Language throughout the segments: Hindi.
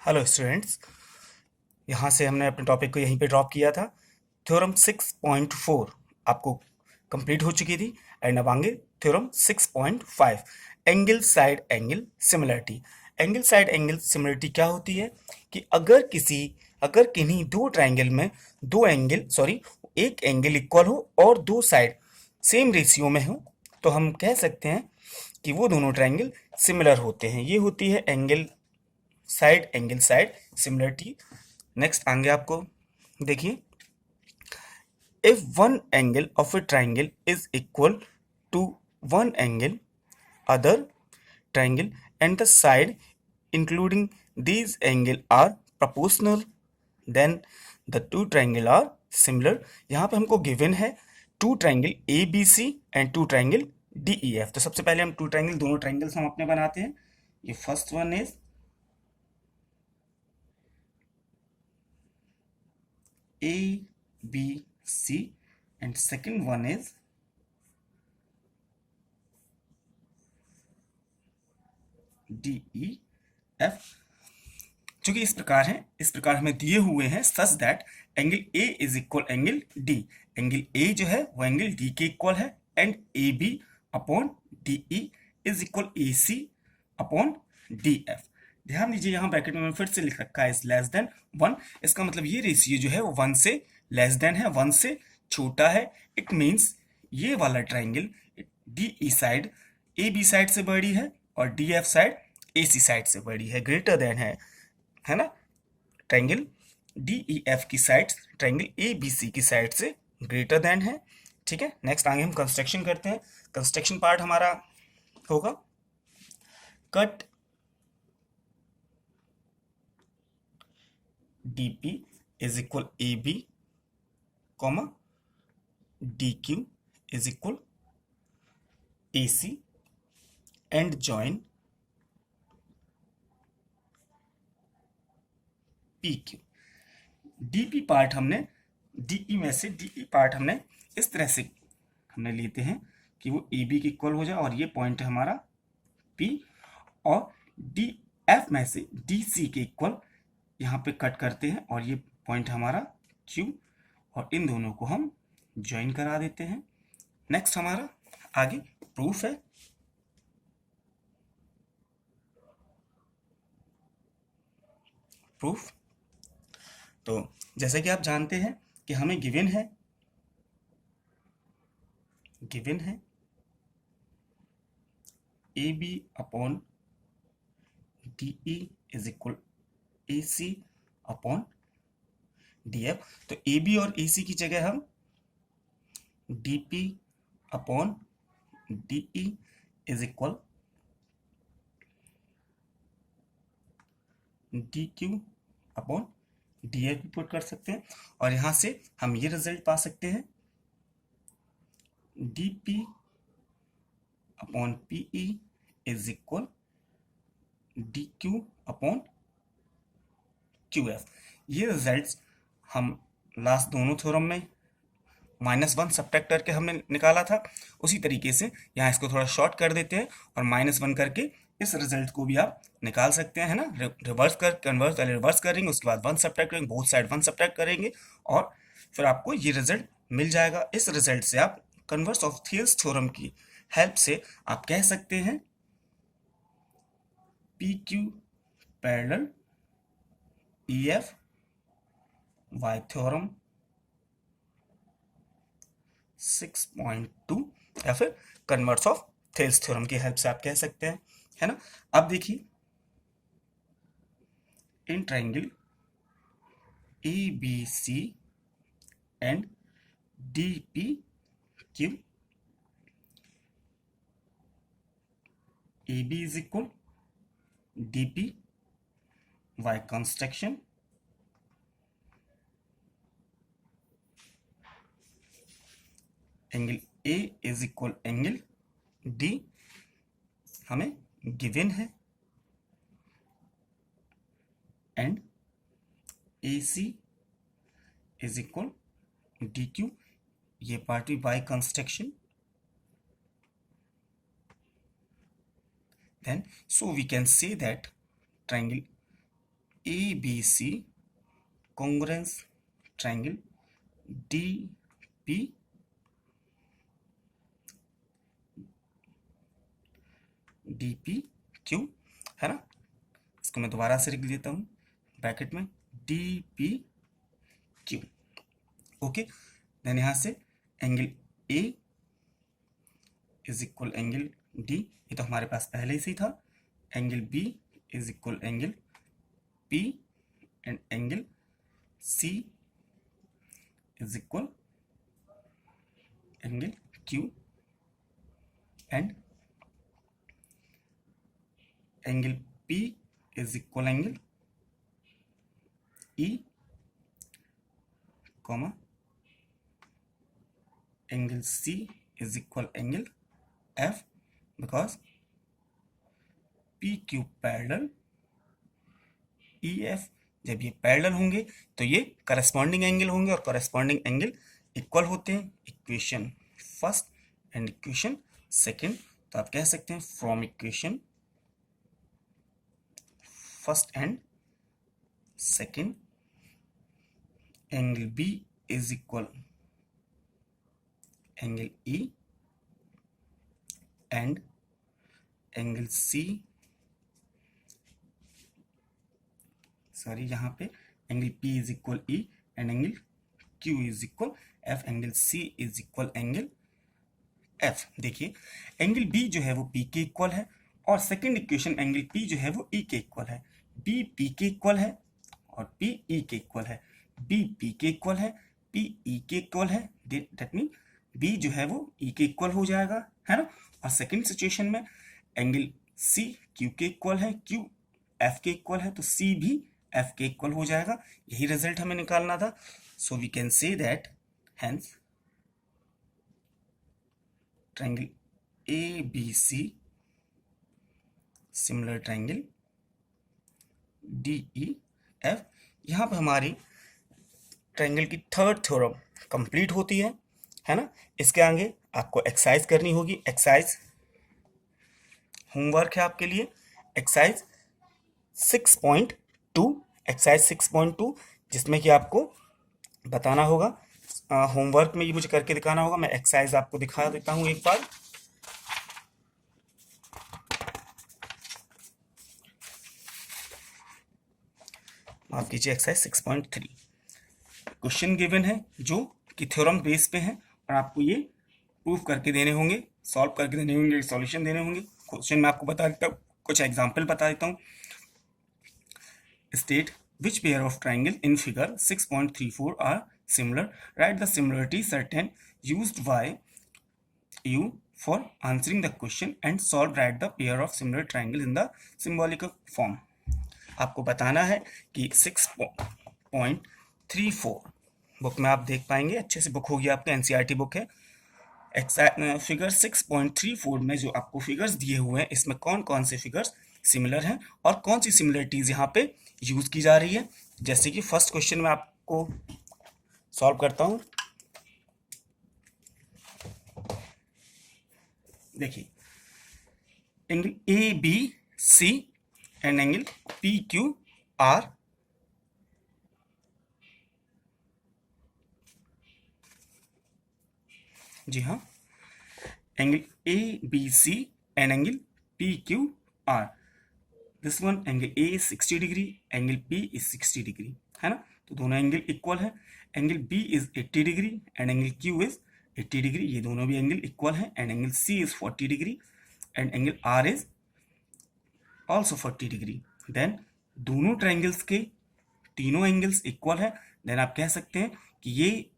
हेलो स्टूडेंट्स, यहाँ से हमने अपने टॉपिक को यहीं पे ड्रॉप किया था। थ्योरम 6.4 आपको कंप्लीट हो चुकी थी एंड अब आगे theorem 6.5 angle side angle similarity. Angle side angle similarity क्या होती है कि अगर किन्हीं दो ट्राइंगल में एक एंगल इक्वल हो और दो साइड सेम रेशियो में हो तो हम कह सकते हैं कि वो दोनों ट्राइंगल सिमिलर होते हैं। ये होती है एंगल साइड सिमिलरिटी। नेक्स्ट आगे आपको देखिए, if one angle of a triangle is equal to one angle other triangle and the side including these angle are proportional, then the two triangle are similar। यहाँ पे हमको गिवन है two triangle A B C and two triangle D E F. तो सबसे पहले हम टू ट्राइंगल दोनों ट्राइंगल्स हम अपने बनाते हैं। ये first one is A B C and second one is D E F. चूंकि इस प्रकार हमें दिए हुए हैं such that angle A is equal angle D. Angle A जो है वो एंगल डी के इक्वल है and A B upon D E is equal A C upon D F. ध्यान दीजिए, यहाँ ब्रैकेट में फिर से लिख रखा है इज लेस देन वन। इसका मतलब ये रेशियो जो है वो वन से लेस देन है, वन से छोटा है। इट मीन्स ये वाला triangle D E side A B side से बड़ी है और D F side A C side से बड़ी है, ग्रेटर देन है ना। ट्राइंगल डी ई एफ की side triangle A B C की साइड से ग्रेटर देन है। ठीक है, नेक्स्ट आगे हम कंस्ट्रक्शन करते हैं। कंस्ट्रक्शन पार्ट हमारा होगा cut D P is equal A B comma D Q is equal A C and join P Q. DP part हमने डीई में से डीई पार्ट हमने इस तरह से हमने लेते हैं कि वो ए बी के इक्वल हो जाए और ये पॉइंट है हमारा पी, और डी एफ में से डी सी के इक्वल यहाँ पे कट करते हैं और ये पॉइंट हमारा क्यू, और इन दोनों को हम ज्वाइन करा देते हैं। नेक्स्ट हमारा आगे प्रूफ है। प्रूफ तो जैसे कि आप जानते हैं कि हमें गिवन है A B upon D E is equal A C upon D F. तो ए बी और ए सी की जगह हम D P upon D E is equal D Q upon D F भी पुट कर सकते हैं और यहां से हम ये रिजल्ट पा सकते हैं D P upon P E is equal D Q upon Q F. ये रिजल्ट्स हम लास्ट दोनों थ्योरम में -1 सब्ट्रैक्ट करके हमने निकाला था। उसी तरीके से यहाँ इसको थोड़ा शॉर्ट कर देते हैं और -1 करके इस रिजल्ट को भी आप निकाल सकते हैं, है ना। रिवर्स करेंगे, उसके बाद 1 सब्ट्रैक्ट करेंगे, बोथ साइड 1 सब्ट्रैक्ट करेंगे और फिर आपको ये रिजल्ट मिल जाएगा। इस रिजल्ट से आप कन्वर्स ऑफ थियल्स थ्योरम की हेल्प से आप कह सकते हैं P Q parallel E F by theorem 6.2 या फिर कन्वर्स ऑफ थियल्स थ्योरम की हेल्प से आप कह सकते हैं, है ना। अब देखिए, in triangle A B C and D P Q, A B is equal D P by construction angle A is equal angle D हमें गिवन है and A C is equal D Q, ये पार्ट भी by construction. Then so we can say that triangle A B C congruence triangle D P D P Q, है ना। इसको मैं दोबारा से लिख देता हूँ ब्रैकेट में D P Q. Okay, then यहाँ से angle A is equal angle D, ये तो हमारे पास पहले से ही था। Angle B is equal angle P and angle C is equal angle Q and angle P is equal angle E comma angle C is equal angle F, because P Q parallel E F. जब ये पैरेलल होंगे तो ये करस्पॉन्डिंग एंगल होंगे और करस्पॉन्डिंग एंगल इक्वल होते हैं। Equation first and equation second, तो आप कह सकते हैं from equation first and second angle B is equal angle E and angle C, sorry यहाँ पे angle P is equal E and angle Q is equal F, angle C is equal angle F। देखिए एंगल B जो है वो P के इक्वल है और सेकंड इक्वेशन एंगल P जो है वो E के इक्वल है। B P के इक्वल है और P E के इक्वल है। B P के इक्वल है, P E के इक्वल है, दैट मीन B जो है वो E के इक्वल हो जाएगा, है ना। और सेकंड सिचुएशन में एंगल C Q के इक्वल है, Q F के इक्वल है, तो C भी F के इक्वल हो जाएगा। यही रिजल्ट हमें निकालना था। So we can say that hence triangle ABC similar triangle DEF। यहाँ पे हमारी ट्रायंगल की थर्ड थ्योरम कंप्लीट होती है ना। इसके आगे आपको एक्सरसाइज करनी होगी। एक्सरसाइज होमवर्क है आपके लिए, एक्सरसाइज 6.2, एक्सरसाइज 6.2, जिसमें कि आपको बताना होगा, होमवर्क में ये मुझे करके दिखाना होगा। मैं एक्सरसाइज आपको दिखा देता हूँ एक बार। माफ कीजिए, एक्सरसाइज 6.3 क्वेश्चन गिवन है जो कि थ्योरम बेस पे है और आपको ये प्रूफ करके देने होंगे, सॉल्व करके देने होंगे, सॉल्यूशन देने होंगे। क्वेश्चन मैं आपको बता देता हूँ, कुछ एग्जाम्पल बता देता हूँ। State which pair of triangle in figure 6.34 are similar, write the similarity certain used by you for answering the question and solve, write the pair of similar triangle in the symbolic form। आपको बताना है कि 6.34 बुक में आप देख पाएंगे, अच्छे से बुक होगी आपके, एनसीईआरटी बुक है। फिगर 6.34 में जो आपको फिगर्स दिए हुए हैं, इसमें कौन कौन से फिगर्स सिमिलर हैं और कौन सी सिमिलरिटीज यहाँ पे यूज की जा रही है। जैसे कि फर्स्ट क्वेश्चन में आपको सॉल्व करता हूं। देखिए angle A B C and angle P Q R, जी हाँ, angle A B C and angle P Q R. This one angle A is 60 degree, angle P is 60 degree, है ना। तो दोनों एंगल इक्वल है। Angle B is 80 degree and angle Q is 80 degree, ये दोनों भी एंगल इक्वल है। And angle C is 40 degree and angle R is also 40 degree. Then दोनों ट्रायंगल्स के तीनों एंगल्स इक्वल है। देन आप कह सकते हैं कि ये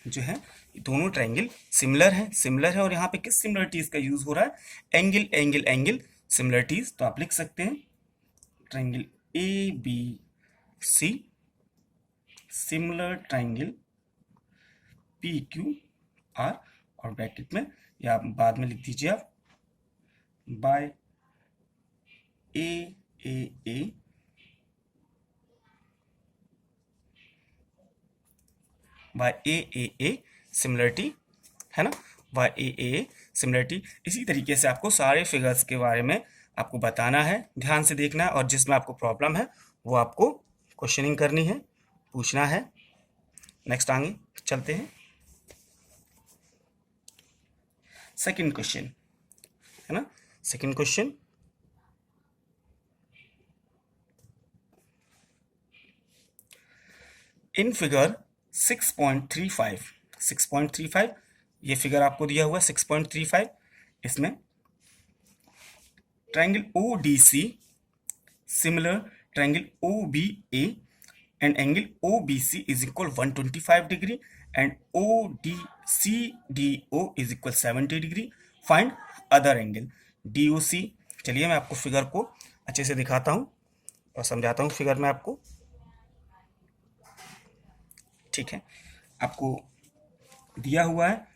जो है दोनों ट्रायंगल सिमिलर है और यहाँ पे किस सिमिलरिटीज का यूज हो रहा है, एंगल एंगल एंगल सिमिलरिटीज। तो आप लिख सकते हैं triangle A B C similar triangle P Q R, और ब्रैकेट में या बाद में लिख दीजिए आप by A by A similarity, है ना, बाय ए सिमिलरिटी। इसी तरीके से आपको सारे फिगर्स के बारे में आपको बताना है, ध्यान से देखना है, और जिसमें आपको प्रॉब्लम है वो आपको क्वेश्चनिंग करनी है, पूछना है। नेक्स्ट आगे चलते हैं। सेकंड क्वेश्चन है ना, सेकंड क्वेश्चन, इन फिगर 6.35 ये फिगर आपको दिया हुआ है 6.35। इसमें triangle ODC similar triangle OBA and angle OBC is equal 125 degree and ODCDO is equal 70 degree. Find other angle DOC। चलिए मैं आपको फिगर को अच्छे से दिखाता हूँ और समझाता हूँ फिगर में आपको, ठीक है। आपको दिया हुआ है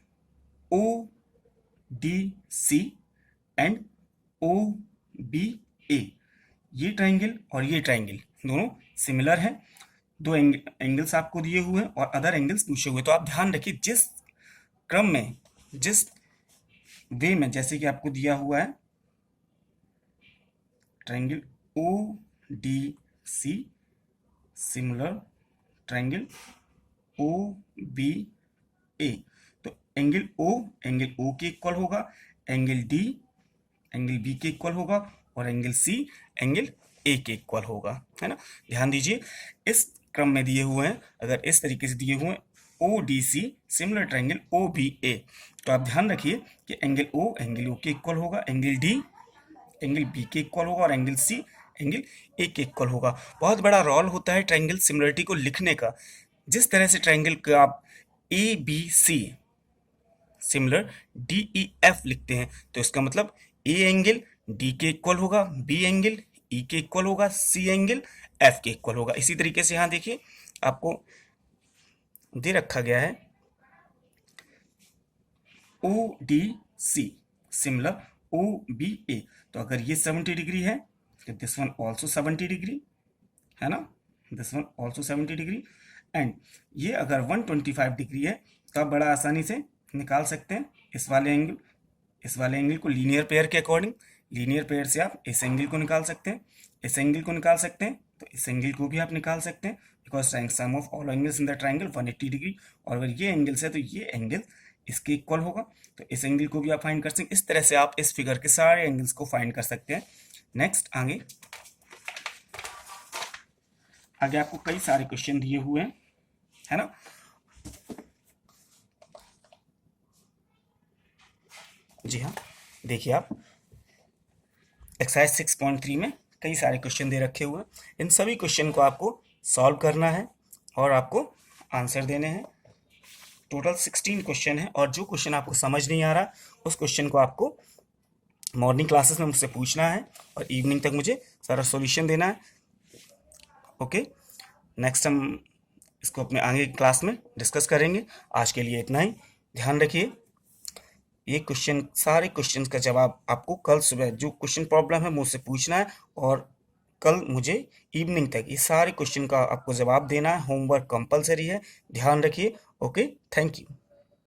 ODC एंड OBA, ये ट्रायंगल और ये ट्रायंगल दोनों सिमिलर हैं। दो एंगल्स आपको दिए हुए हैं और अदर एंगल्स पूछे हुए। तो आप ध्यान रखिए जिस क्रम में, जिस वे में, जैसे कि आपको दिया हुआ है triangle ODC similar triangle OBA, तो एंगल O के इक्वल होगा, एंगल D एंगल B के इक्वल होगा और एंगल C एंगल A के इक्वल होगा, है ना। ध्यान दीजिए इस क्रम में दिए हुए हैं, अगर इस तरीके से दिए हुए हैं ODC सिमिलर ट्रायंगल OBA, तो आप ध्यान रखिए कि एंगल O एंगल O के इक्वल होगा, एंगल D एंगल B के इक्वल होगा और एंगल C एंगल A के इक्वल होगा। बहुत बड़ा रोल होता है ट्रायंगल सिमिलरिटी को लिखने का। जिस तरह से ट्रायंगल का आप ABC सिमिलर DEF लिखते हैं, तो इसका मतलब A एंगल D के इक्वल होगा, B एंगल E के इक्वल होगा, C एंगल F के इक्वल होगा। इसी तरीके से यहाँ देखिए आपको दे रखा गया है ODC सिमिलर OBA, तो अगर ये 70 डिग्री है तो दिस वन ऑल्सो 70 डिग्री, है ना, this one also 70 degree. And ये अगर 125 डिग्री है तो आप बड़ा आसानी से निकाल सकते हैं इस वाले एंगल को लीनियर पेयर के अकॉर्डिंग। लीनियर पेयर से आप इस एंगल को निकाल सकते हैं, इस एंगल को निकाल सकते हैं, तो इस एंगल को भी आप निकाल सकते हैं, because sum of all angles in the triangle 180 degree. और अगर ये एंगल्स है तो ये एंगल इसके इक्वल होगा, तो इस एंगल को भी आप फाइंड कर सकते हैं। इस तरह से आप इस फिगर के सारे एंगल्स को फाइंड कर सकते हैं। नेक्स्ट आगे आपको कई सारे क्वेश्चन दिए हुए हैं, है ना। जी हाँ, देखिए आप एक्सरसाइज 6.3 में कई सारे क्वेश्चन दे रखे हुए हैं। इन सभी क्वेश्चन को आपको सॉल्व करना है और आपको आंसर देने हैं। टोटल 16 क्वेश्चन है और जो क्वेश्चन आपको समझ नहीं आ रहा उस क्वेश्चन को आपको मॉर्निंग क्लासेस में मुझसे पूछना है और इवनिंग तक मुझे सारा सॉल्यूशन देना है। ओके, नेक्स्ट हम इसको अपने आगे क्लास में डिस्कस करेंगे। आज के लिए इतना ही। ध्यान रखिए ये क्वेश्चन, सारे क्वेश्चंस का जवाब आपको कल सुबह जो क्वेश्चन प्रॉब्लम है मुझसे पूछना है और कल मुझे इवनिंग तक ये सारे क्वेश्चन का आपको जवाब देना है। होमवर्क कंपलसरी है, ध्यान रखिए। Okay, thank you.